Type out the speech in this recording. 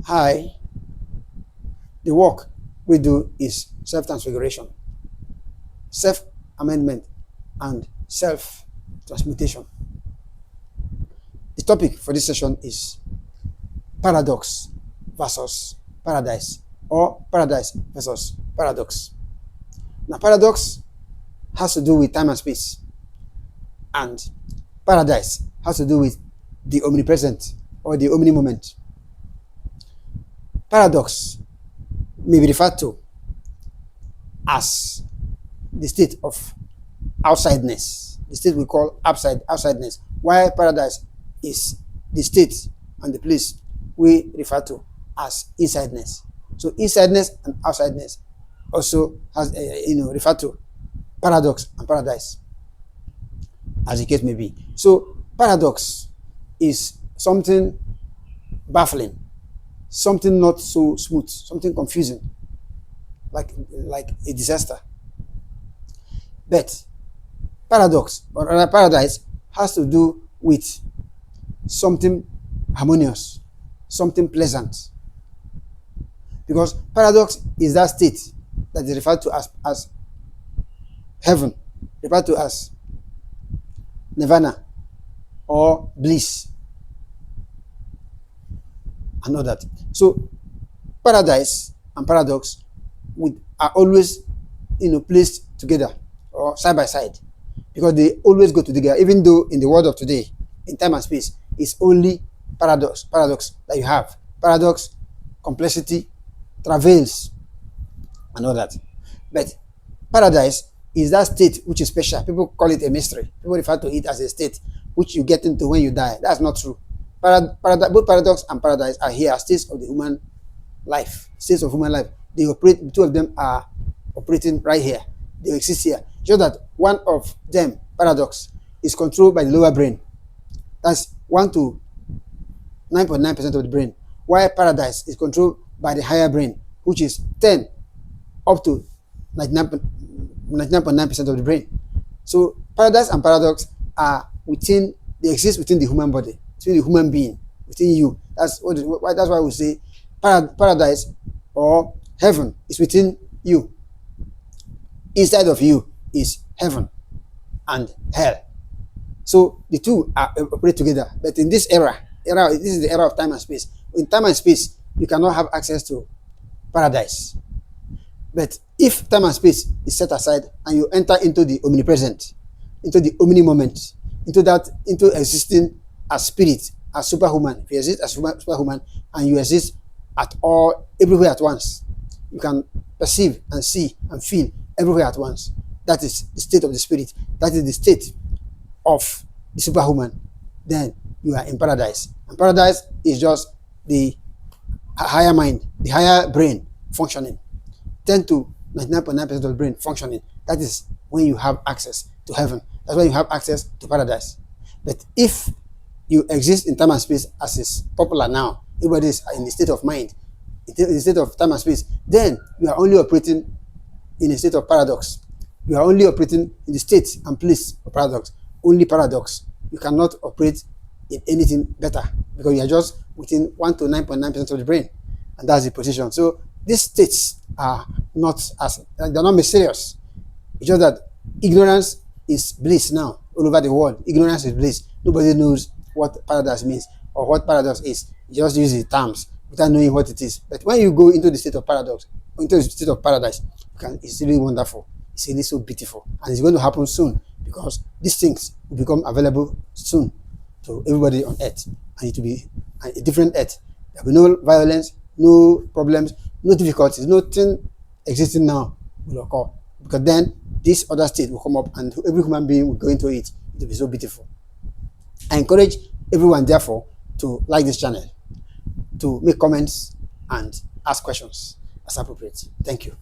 Hi, the work we do is self-transfiguration, self-amendment, and self-transmutation. The topic for this session is paradox versus paradise, or paradise versus paradox. Now, paradox has to do with time and space, and paradise has to do with the omnipresent or the omni-moment. Paradox may be referred to as the state of outsideness, the state we call outsideness, while paradise is the state and the place we refer to as insideness. So insideness and outsideness also has referred to paradox and paradise, as the case may be. So paradox is something baffling, something not so smooth, something confusing, like a disaster. But paradox, or rather paradise, has to do with something harmonious, something pleasant. Because paradox is that state that is referred to as heaven, referred to as nirvana or bliss and all that. So paradise and paradox are always placed together or side by side, because they always go together, even though in the world of today, in time and space, it's only paradox that you have. Paradox, complexity, travails, and all that. But paradise is that state which is special. People call it a mystery. People refer to it as a state which you get into when you die. That's not true. Both paradox and paradise are here as states of the human life. States of human life. They operate. The two of them are operating right here. They exist here. Just that one of them, paradox, is controlled by the lower brain. That's 1 to 9.9% of the brain. While paradise is controlled by the higher brain, which is 10 up to 99.9% of the brain. So paradise and paradox are they exist within the human body, within the human being, within you. That's why we say paradise or heaven is within you. Inside of you is heaven and hell. So the two operate together. But in this this is the era of time and space. In time and space, you cannot have access to paradise. But if time and space is set aside and you enter into the omnipresent, into the omni-moment, into existing as spirit, as superhuman, if you exist as superhuman and you exist everywhere at once, you can perceive and see and feel everywhere at once. That is the state of the spirit. That is the state of the superhuman. Then you are in paradise. And paradise is just the higher mind, the higher brain functioning. 10 to 99.9% of the brain functioning. That is when you have access to heaven. That's when you have access to paradise. But if you exist in time and space as is popular now, everybody is in the state of mind, in the state of time and space, then you are only operating in a state of paradox. You are only operating in the state and place of paradox. Only paradox. You cannot operate in anything better, because you are just within 1 to 9.9% of the brain, and that's the position. So these states are they're not mysterious. It's just that ignorance is bliss now all over the world. Ignorance is bliss. Nobody knows what paradise means or what paradox is. You just use the terms without knowing what it is. But when you go into the state of paradox, into the state of paradise, it's really wonderful. It's really so beautiful, and it's going to happen soon, because these things will become available soon to everybody on earth, and it will be a different earth. There will be no violence, no problems, no difficulties, nothing existing now will occur, because then this other state will come up and every human being will go into it. It will be so beautiful. I encourage everyone, therefore, to like this channel, to make comments and ask questions as appropriate. Thank you.